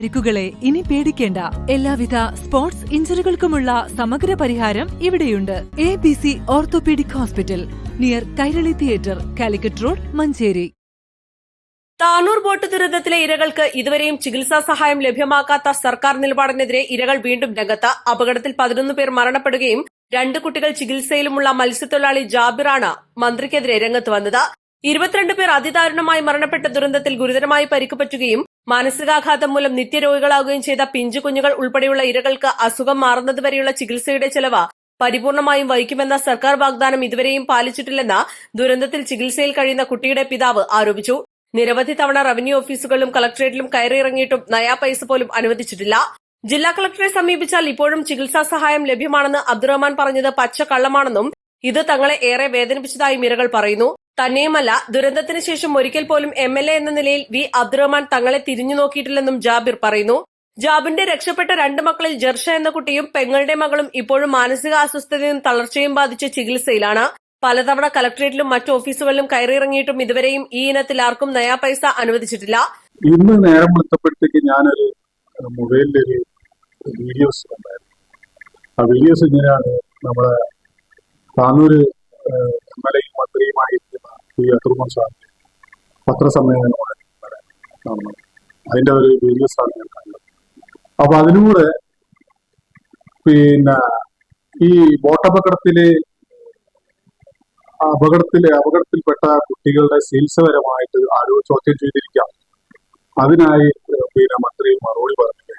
പരിക്കുകളെ ഇനി പേടിക്കേണ്ട. എല്ലാവിധ സ്പോർട്സ് ഇഞ്ചുറികൾക്കുമുള്ള സമഗ്ര പരിഹാരം ഇവിടെയുണ്ട്. ABC orthopaedic hospital, near Kairali theatre, Calicut road, Manjeri. Tanur boat ദുരന്തത്തിലെ ഇരകൾക്ക് ഇതുവരെയും ചികിത്സാ സഹായം ലഭ്യമാക്കാത്ത സർക്കാർ നിലപാടിനെതിരെ ഇരകൾ വീണ്ടും രംഗത്ത്. അപകടത്തിൽ 11 പേർ മരണപ്പെടുകയും 2 കുട്ടികൾ ചികിത്സയിലുമുള്ള മത്സ്യത്തൊഴിലാളി ജാബിറാണ് മന്ത്രിക്കെതിരെ രംഗത്ത് വന്നത്. 22 പേർ അതിദാരുണമായി മരണപ്പെട്ട ദുരന്തത്തിൽ ഗുരുതരമായി പരിക്ക് പറ്റുകയും മാനസികാഘാതം മൂലം നിത്യരോഗികളാവുകയും ചെയ്ത പിഞ്ചു കുഞ്ഞുങ്ങൾ ഉൾപ്പെടെയുള്ള ഇരകൾക്ക് അസുഖം മാറുന്നതുവരെയുള്ള ചികിത്സയുടെ ചെലവ് പരിപൂർണമായും വഹിക്കുമെന്ന സർക്കാർ വാഗ്ദാനം ഇതുവരെയും പാലിച്ചിട്ടില്ലെന്ന് ദുരന്തത്തിൽ ചികിത്സയിൽ കഴിയുന്ന കുട്ടിയുടെ പിതാവ് ആരോപിച്ചു. നിരവധി തവണ റവന്യൂ ഓഫീസുകളിലും കളക്ടറേറ്റിലും കയറിയിറങ്ങിയിട്ടും നയാ പൈസ പോലും അനുവദിച്ചിട്ടില്ല. ജില്ലാ കളക്ടറെ സമീപിച്ചാൽ ഇപ്പോഴും ചികിത്സാ സഹായം ലഭ്യമാണെന്ന് അബ്ദുറഹ്മാൻ പറഞ്ഞത് പച്ചക്കള്ളമാണെന്നും ഇത് തങ്ങളെ ഏറെ വേദനിപ്പിച്ചതായും ഇരകൾ പറയുന്നു. തന്നെയുമല്ല, ദുരന്തത്തിന് ശേഷം ഒരിക്കൽ പോലും MLA എന്ന നിലയിൽ വി അബ്ദുറഹ്മാൻ തങ്ങളെ തിരിഞ്ഞു നോക്കിയിട്ടില്ലെന്നും ജാബിർ പറയുന്നു. ജാബിറിന്റെ രക്ഷപ്പെട്ട 2 മക്കളിൽ ജർഷ എന്ന കുട്ടിയും പെങ്ങളുടെ മകളും ഇപ്പോഴും മാനസിക അസ്വസ്ഥതയും തളർച്ചയും ബാധിച്ച് ചികിത്സയിലാണ്. പലതവണ കളക്ടറേറ്റിലും മറ്റു ഓഫീസുകളിലും കയറിയിറങ്ങിയിട്ടും ഇതുവരെയും ഈ ഇനത്തിൽ ആർക്കും നയാ പൈസ അനുവദിച്ചിട്ടില്ല. ഇന്ന് നേരം വിളിച്ചപ്പോഴത്തേക്ക് ഞാനൊരു മൊബൈലിലൊരു വീഡിയോസ് കണ്ടായിരുന്നു. ആ വീഡിയോസ് ഇങ്ങനെയാണ്. നമ്മുടെ താനൂര് MLA മന്ത്രിയുമായിരിക്കുന്ന പി അബ്ദുറഹ്മാൻ സാഹിബ് പത്രസമ്മേളനമാണ് നടന്നത്. അതിന്റെ ഒരു വീഡിയോസാണ് ഞാൻ കണ്ടത്. അപ്പൊ അതിലൂടെ ഈ അപകടത്തിൽപ്പെട്ട കുട്ടികളുടെ ചികിത്സപരമായിട്ട് ആരോ ചോദ്യം ചെയ്തിരിക്കാം. അതിനായി മന്ത്രി മറുപടി പറഞ്ഞില്ലേ,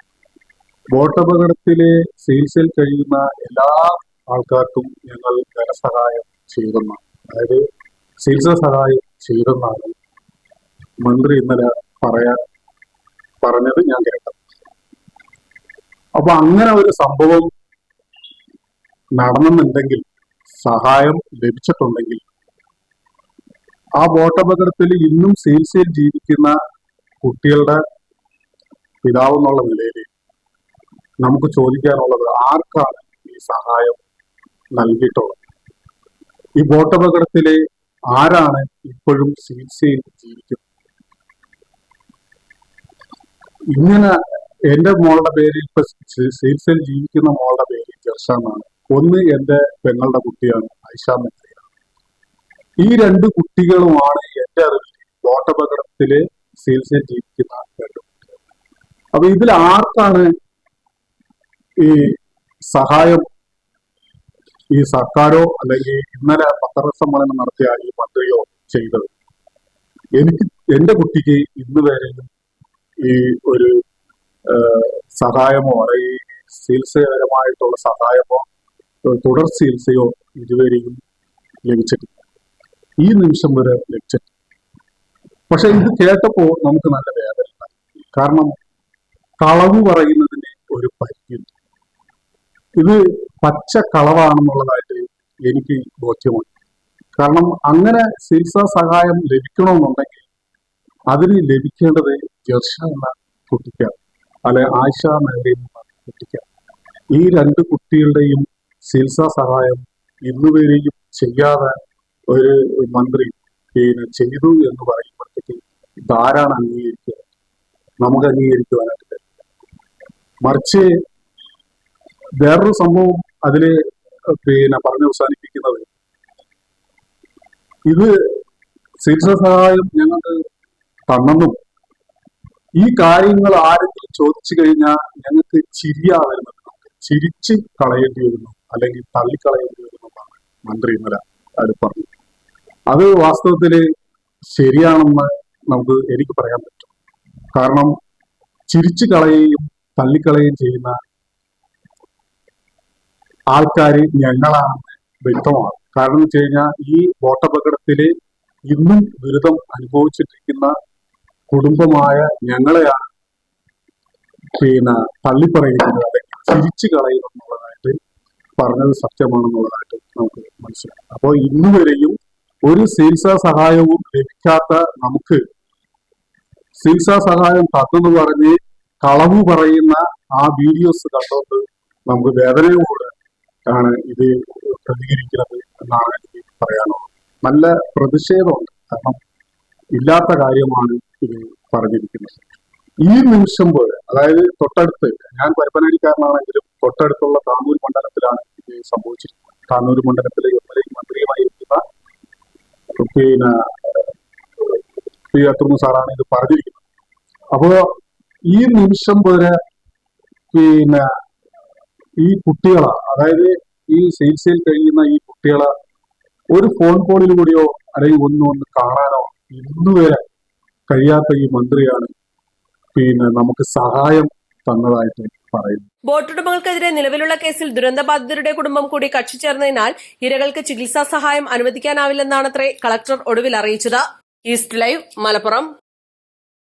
ബോട്ടപകടത്തിലെ ചികിത്സയിൽ കഴിയുന്ന എല്ലാ ആൾക്കാർക്കും ഞങ്ങൾ ധനസഹായം ചെയ്തെന്നാണ്, അതായത് ചികിത്സാ സഹായം ചെയ്തെന്നാണ് മന്ത്രി ഇന്നലെ പറഞ്ഞത് ഞാൻ കേട്ടത്. അപ്പൊ അങ്ങനെ ഒരു സംഭവം നടന്നെന്നുണ്ടെങ്കിൽ, സഹായം ലഭിച്ചിട്ടുണ്ടെങ്കിൽ, ആ ബോട്ടപകടത്തിൽ ഇന്നും ചികിത്സയിൽ ജീവിക്കുന്ന കുട്ടികളുടെ പിതാവ് എന്നുള്ള നിലയിൽ നമുക്ക് ചോദിക്കാനുള്ളത്, ആർക്കാണ് ഈ സഹായം നൽകിയിട്ടുള്ളത്? ഈ ബോട്ടപകടത്തിലെ ആരാണ് ഇപ്പോഴും ചികിത്സയിൽ ജീവിക്കുന്നത്? ഇങ്ങനെ എന്റെ മോളുടെ പേര്, ഇപ്പൊ ചികിത്സയിൽ ജീവിക്കുന്ന മോളുടെ പേര് ജർഷ എന്നാണ്. ഒന്ന് എന്റെ പെങ്ങളുടെ കുട്ടിയാണ്, ഐഷ മെത്രിയാണ്. ഈ 2 കുട്ടികളുമാണ് എന്റെ അറിവിൽ ബോട്ടപകടത്തില് ചികിത്സയിൽ ജീവിക്കുന്ന 2 കുട്ടികൾ. അപ്പൊ ഇതിൽ ആർക്കാണ് ഈ സഹായം ഈ സർക്കാരോ അല്ലെങ്കിൽ ഇന്നലെ പത്രസമ്മേളനം നടത്തിയ ഈ മന്ത്രിയോ ചെയ്തത്? എന്റെ കുട്ടിക്ക് ഇന്ന് വരെയും ഈ ഒരു സഹായമോ അല്ലെങ്കിൽ ചികിത്സപരമായിട്ടുള്ള സഹായമോ തുടർ ചികിത്സയോ ഇതുവരെയും ലഭിച്ചിട്ടില്ല, ഈ നിമിഷം വരെ ലഭിച്ചിട്ടില്ല. പക്ഷെ ഇത് കേട്ടപ്പോ നമുക്ക് നല്ല വേദന. കാരണം കളവ് പറയുന്നതിന് ഒരു പരിധിയുണ്ട്. ഇത് പച്ച കളവാണെന്നുള്ളതായിട്ട് എനിക്ക് ബോധ്യമാണ്. കാരണം അങ്ങനെ ചികിത്സാ സഹായം ലഭിക്കണമെന്നുണ്ടെങ്കിൽ അതിന് ലഭിക്കേണ്ടത് ജർഷ എന്ന കുട്ടിക്കാണ്, അല്ലെ ആയിഷ മെഹ്റി എന്ന കുട്ടിക്കാണ്. ഈ 2 കുട്ടികളുടെയും ചികിത്സാ സഹായം ഇന്നുവരെയും ചെയ്യാതെ ഒരു മന്ത്രി ചെയ്തു എന്ന് പറയുമ്പോഴത്തേക്ക് ഇതാരാണ് അംഗീകരിക്കുക? നമുക്ക് അംഗീകരിക്കുവാനായിട്ട് കഴിയില്ല. മറിച്ച് വേറൊരു സംഭവം അതില് പറഞ്ഞ് അവസാനിപ്പിക്കുന്നത്, ഇത് ചികിത്സാ സഹായം ഞങ്ങൾക്ക് തന്നെന്നും ഈ കാര്യങ്ങൾ ആരെങ്കിലും ചോദിച്ചു കഴിഞ്ഞാൽ ഞങ്ങൾക്ക് ചിരിയാവുന്നത്, ചിരിച്ച് കളയേണ്ടി വരുന്നു അല്ലെങ്കിൽ തള്ളിക്കളയേണ്ടി വരുന്നതാണ് മന്ത്രി ഇന്നലെ അത് പറഞ്ഞു. അത് വാസ്തവത്തില് ശരിയാണെന്ന് എനിക്ക് പറയാൻ പറ്റും. കാരണം ചിരിച്ചു കളയുകയും തള്ളിക്കളയുകയും ചെയ്യുന്ന ആൾക്കാർ ഞങ്ങളാണെന്ന് വ്യക്തമാണ്. കാരണം എന്ന് വെച്ച് കഴിഞ്ഞാൽ ഈ ബോട്ടപകടത്തില് ഇന്നും ദുരിതം അനുഭവിച്ചിട്ടിരിക്കുന്ന കുടുംബമായ ഞങ്ങളെയാണ് തള്ളിപ്പറയുന്നത് അല്ലെങ്കിൽ ചിരിച്ചു കളയുമെന്നുള്ളതായിട്ട് പറഞ്ഞത് സത്യമാണെന്നുള്ളതായിട്ട് നമുക്ക് മനസ്സിലാക്കാം. അപ്പോൾ ഇന്നുവരെയും ഒരു ചികിത്സാ സഹായവും ലഭിക്കാത്ത നമുക്ക് ചികിത്സാ സഹായം തന്നെന്ന് പറഞ്ഞ് കളവ് പറയുന്ന ആ വീഡിയോസ് കണ്ടുകൊണ്ട് നമുക്ക് വേദനയോട് ആണ് ഇത് പ്രതികരിക്കുന്നത് എന്നാണ് എനിക്ക് പറയാനുള്ളത്. നല്ല പ്രതിഷേധമുണ്ട്. കാരണം ഇല്ലാത്ത കാര്യമാണ് ഇത് പറഞ്ഞിരിക്കുന്നത്. ഈ നിമിഷം പോലെ, അതായത് തൊട്ടടുത്ത്, ഞാൻ പരപ്പനടിക്കാരനാണെങ്കിലും തൊട്ടടുത്തുള്ള താനൂർ മണ്ഡലത്തിലാണ് ഇത് സംഭവിച്ചിരിക്കുന്നത്. താനൂർ മണ്ഡലത്തിലെ മന്ത്രിയുമായിരിക്കുന്ന പിന്നെ പി അത്തുമ്മ സാറാണ് ഇത് പറഞ്ഞിരിക്കുന്നത്. അപ്പോ ഈ നിമിഷം വരെ പിന്നെ ഈ കുട്ടികളെ, അതായത് ഈ ചികിത്സയിൽ കഴിയുന്ന ഈ കുട്ടികളെ ഒരു ഫോൺ കോളിൽ കൂടിയോ അല്ലെങ്കിൽ ഒന്ന് കാണാനോ ഇന്നുവരെ കഴിയാത്ത ഈ മന്ത്രിയാണ് പിന്നെ നമുക്ക് സഹായം തന്നതായിട്ട് പറയുന്നു. ബോട്ടുടമകൾക്കെതിരെ നിലവിലുള്ള കേസിൽ ദുരന്തബാധിതരുടെ കുടുംബം കൂടി കക്ഷി ചേർന്നതിനാൽ ഇരകൾക്ക് ചികിത്സാ സഹായം അനുവദിക്കാനാവില്ലെന്നാണത്രേ കളക്ടർ ഒടുവിൽ അറിയിച്ചത്. East live, Malappuram.